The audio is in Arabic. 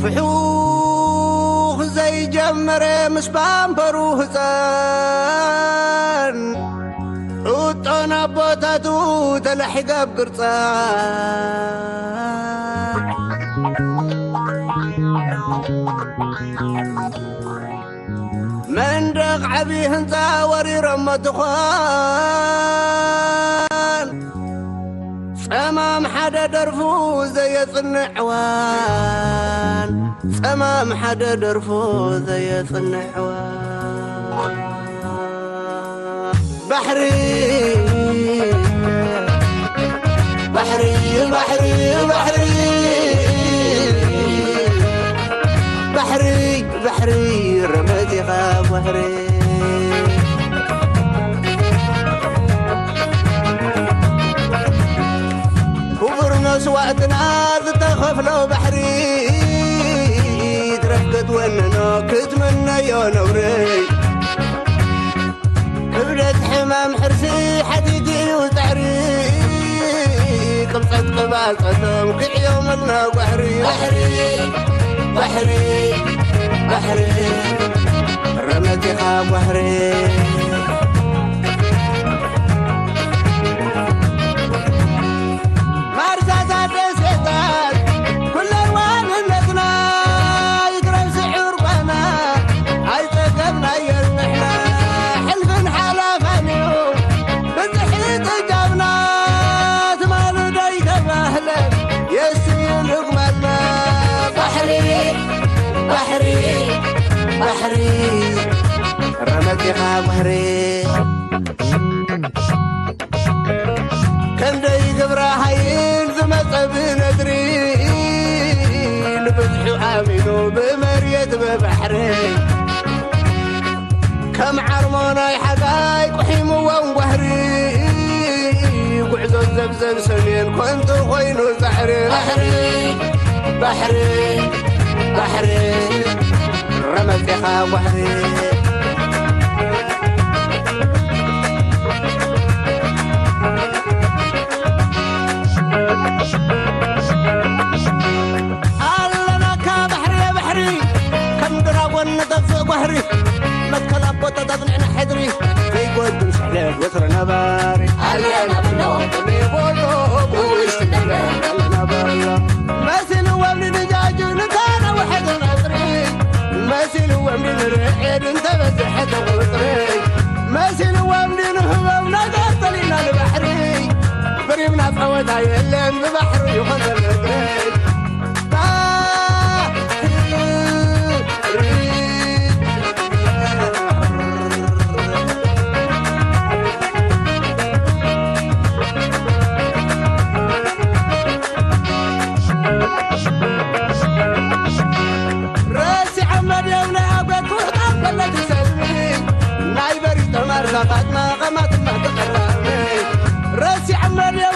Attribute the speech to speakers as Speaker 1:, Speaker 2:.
Speaker 1: فحوخ زي جمرة مش بامبروه زان عطنا بوتاتو تلحق بقرصان من دق عبي هنزا وري رمت خوان سمام حدا درفو زي صنعوان سمام حدا درفو زي صنعوان بحري بحري بحري بحري بحري بحري رمتي غاب بحري وبرنس وقتنا تخاف لو بحري ترفقت وننا كتمنى يا نوري كبدت حمام حرسي حديدي وتعري قمصت قبال قدم كل يوم لنا بحري بحري بحري بحري رمتي خاب بحري مارسات الرسيطات كل الوان النتنا يقرب سحور قنا عيتقبنا يرمحنا حلف حلفاني بتحيط جابنا ثمان ديك مهلا يسين رقمنا بحري بحري بحري رمتي خاب بحري كم دي قبرا حيين زمت بندري لبدحو عامينو بمريت ببحري كم عرمونا يحقايق وحيمو وانبهري وعزو الزبزب سنين كنت خوينو زحري بحري بحري بحري رمت خاب بحري علنا كبحري يا بحري كم دراون نطفق بحري متكلب وتضنعنا حدري في قد مشحلات وترنا باري علينا بنوطني بولو ويستقبل علنا بالله مثل ومن دجاج نتانا وحد نطري مثل ومن الرحيد انت بزحت وطري مثل ومن نهبه ونقاط لنا البحري بريمنا فعودها يلين ببحر يخذ الريد راسي عمد يونا أبقى وحقا بلا تسلمي نايبري تمر زقات ما غمات ما تقرامي راسي عمد يونا